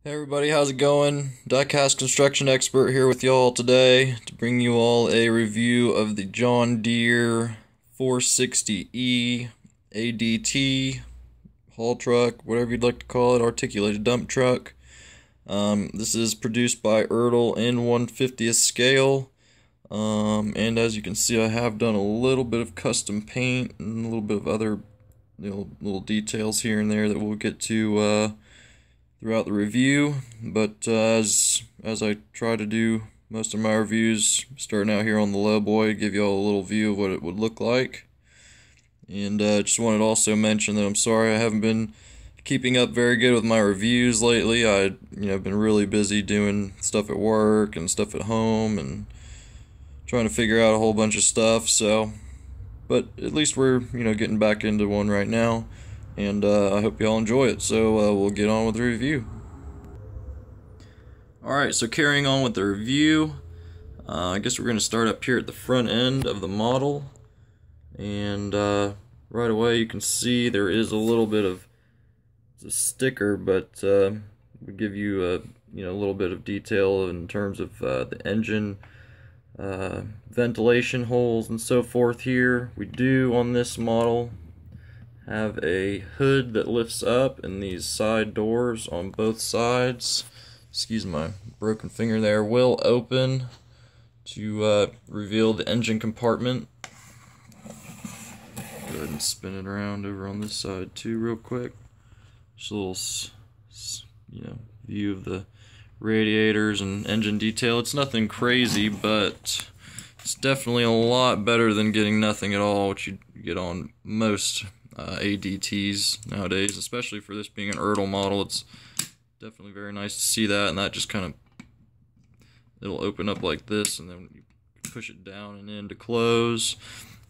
Hey everybody, how's it going? Diecast construction expert here with y'all today to bring you all a review of the John Deere 460E ADT haul truck, whatever you'd like to call it, articulated dump truck. This is produced by Ertl in 1/50th scale. And as you can see, I have done a little bit of custom paint and a little bit of other little details here and there that we'll get to throughout the review, but as I try to do most of my reviews, starting out here on the low boy, give you all a little view of what it would look like. And just wanted to also mention that I'm sorry I haven't been keeping up very good with my reviews lately. I've been really busy doing stuff at work and stuff at home and trying to figure out a whole bunch of stuff. But at least we're getting back into one right now. And I hope y'all enjoy it, so we'll get on with the review. Alright, so carrying on with the review, I guess we're going to start up here at the front end of the model. And right away you can see there is a little bit of a sticker, but would give you a little bit of detail in terms of the engine ventilation holes and so forth here. We do on this model have a hood that lifts up and these side doors on both sides, excuse my broken finger there, will open to reveal the engine compartment. Go ahead and spin it around over on this side too real quick. Just a little view of the radiators and engine detail. It's nothing crazy, but it's definitely a lot better than getting nothing at all, which you get on most ADTs nowadays, especially for this being an Ertl model. It's definitely very nice to see that, and that just kind of, it'll open up like this, and then you push it down and in to close.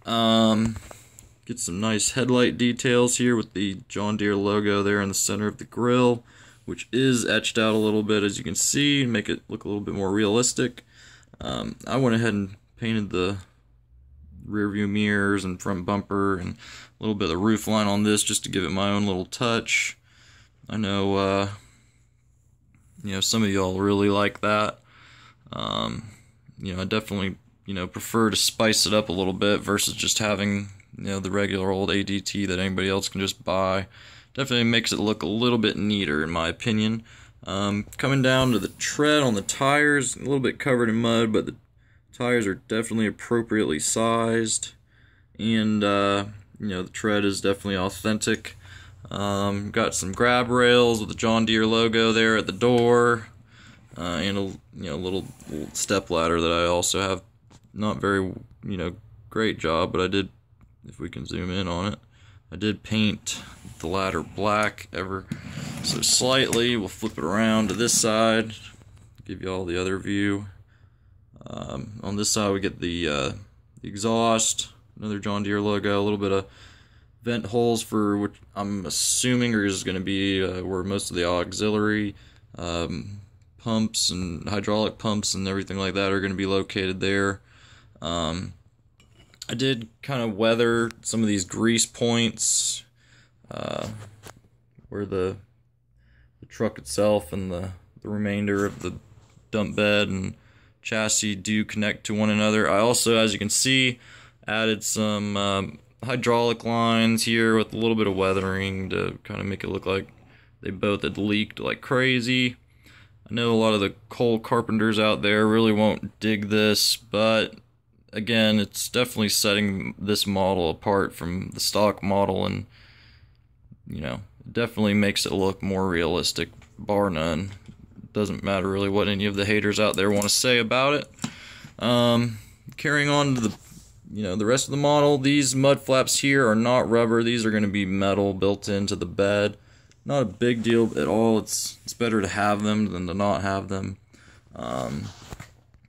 Get some nice headlight details here with the John Deere logo there in the center of the grill, which is etched out a little bit, as you can see, and make it look a little bit more realistic. I went ahead and painted the rear view mirrors and front bumper and a little bit of the roof line on this just to give it my own little touch. I know some of y'all really like that. I definitely prefer to spice it up a little bit versus just having the regular old ADT that anybody else can just buy. Definitely makes it look a little bit neater in my opinion. Coming down to the tread on the tires, a little bit covered in mud, but the tires are definitely appropriately sized, and the tread is definitely authentic. Got some grab rails with the John Deere logo there at the door, and a little step ladder that I also have. Not very great job, but I did, if we can zoom in on it, I did paint the ladder black ever so slightly. We'll flip it around to this side, give you all the other view. On this side we get the exhaust, another John Deere logo, a little bit of vent holes for which I'm assuming are just going to be where most of the auxiliary pumps and hydraulic pumps and everything like that are going to be located there. I did kind of weather some of these grease points where the truck itself and the remainder of the dump bed and chassis do connect to one another. I also, as you can see, added some hydraulic lines here with a little bit of weathering to kind of make it look like they both had leaked like crazy. I know a lot of the coal carpenters out there really won't dig this, but again, it's definitely setting this model apart from the stock model, and it definitely makes it look more realistic, bar none. Doesn't matter really what any of the haters out there want to say about it. Carrying on to the rest of the model, these mud flaps here are not rubber. These are going to be metal built into the bed. Not a big deal at all. It's better to have them than to not have them.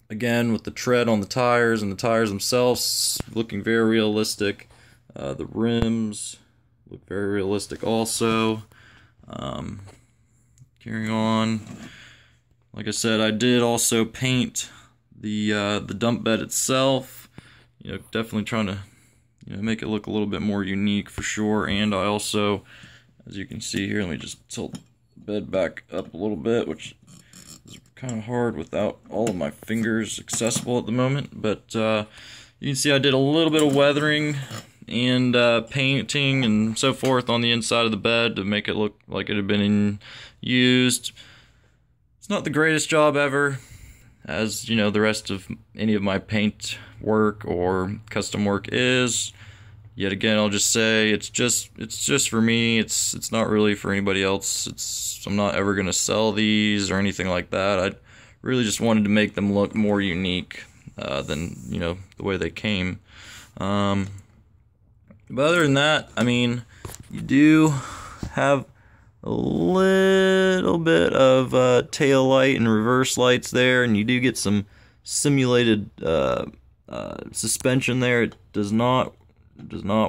Again, with the tread on the tires and the tires themselves looking very realistic. The rims look very realistic also. Carrying on, like I said, I did also paint the dump bed itself. Definitely trying to make it look a little bit more unique for sure. And I also, as you can see here, let me just tilt bed back up a little bit, which is kind of hard without all of my fingers accessible at the moment. But you can see I did a little bit of weathering and painting and so forth on the inside of the bed to make it look like it had been used. It's not the greatest job ever, as you know the rest of any of my paint work or custom work is. Yet again, I'll just say it's just for me. It's not really for anybody else. I'm not ever gonna sell these or anything like that. I really just wanted to make them look more unique than the way they came. But other than that, I mean, you do have a little bit of tail light and reverse lights there, and you do get some simulated suspension there. It does not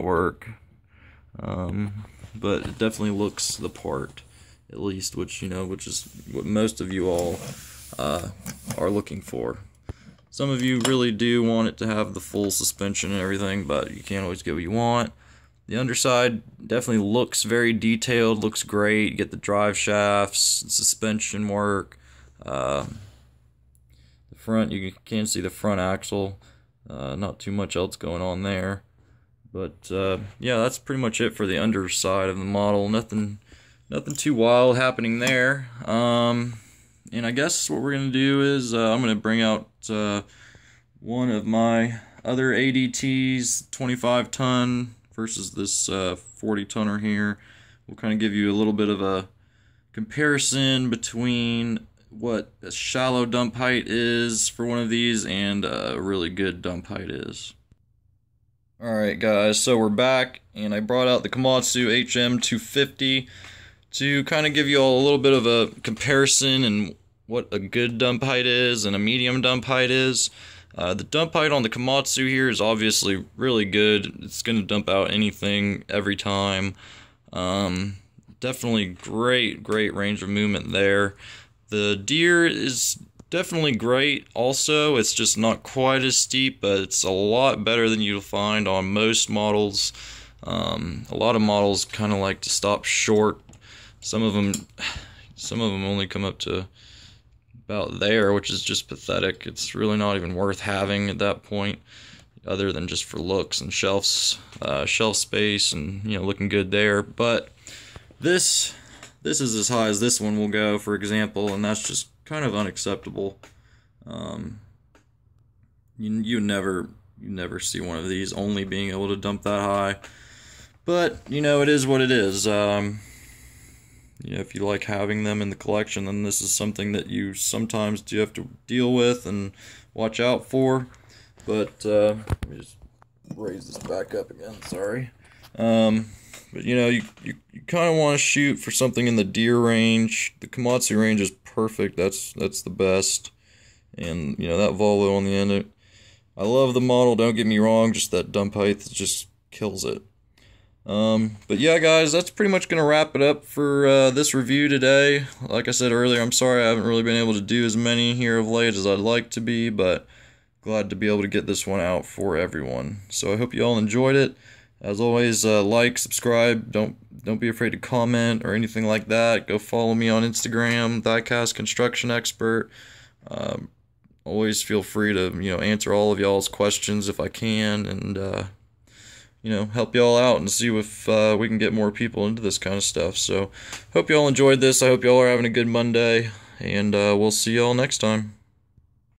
work, but it definitely looks the part, at least, which is what most of you all are looking for. Some of you really do want it to have the full suspension and everything, but you can't always get what you want. The underside definitely looks very detailed, looks great. You get the drive shafts, suspension work. The front, you can see the front axle. Not too much else going on there. But yeah, that's pretty much it for the underside of the model. Nothing too wild happening there. And I guess what we're gonna do is I'm gonna bring out one of my other ADTs, 25-ton versus this 40-tonner here. We'll kind of give you a little bit of a comparison between what a shallow dump height is for one of these and a really good dump height is. Alright guys, so we're back, and I brought out the Komatsu HM250 to kind of give you all a little bit of a comparison and what a good dump height is and a medium dump height is. The dump height on the Komatsu here is obviously really good. It's going to dump out anything every time. Definitely great range of movement there. The Deere is definitely great also. It's just not quite as steep, but it's a lot better than you'll find on most models. A lot of models kind of like to stop short. Some of them only come up to about there, which is just pathetic. It's really not even worth having at that point, other than just for looks and shelf space and looking good there. But this is as high as this one will go, for example, and that's just kind of unacceptable. You never see one of these only being able to dump that high, but it is what it is. If you like having them in the collection, then this is something that you sometimes do have to deal with and watch out for. But let me just raise this back up again, sorry. But you kind of want to shoot for something in the Deere range. The Komatsu range is perfect. That's the best. And that Volvo on the end, I love the model, don't get me wrong, just that dump height just kills it. But yeah guys, that's pretty much gonna wrap it up for this review today. Like I said earlier, I'm sorry I haven't really been able to do as many here of late as I'd like to be, but glad to be able to get this one out for everyone. So I hope you all enjoyed it. As always, like, subscribe, don't be afraid to comment or anything like that. Go follow me on Instagram, Diecast Construction Expert. Always feel free to answer all of y'all's questions if I can, and help y'all out and see if we can get more people into this kind of stuff. So hope y'all enjoyed this. I hope y'all are having a good Monday, and we'll see y'all next time.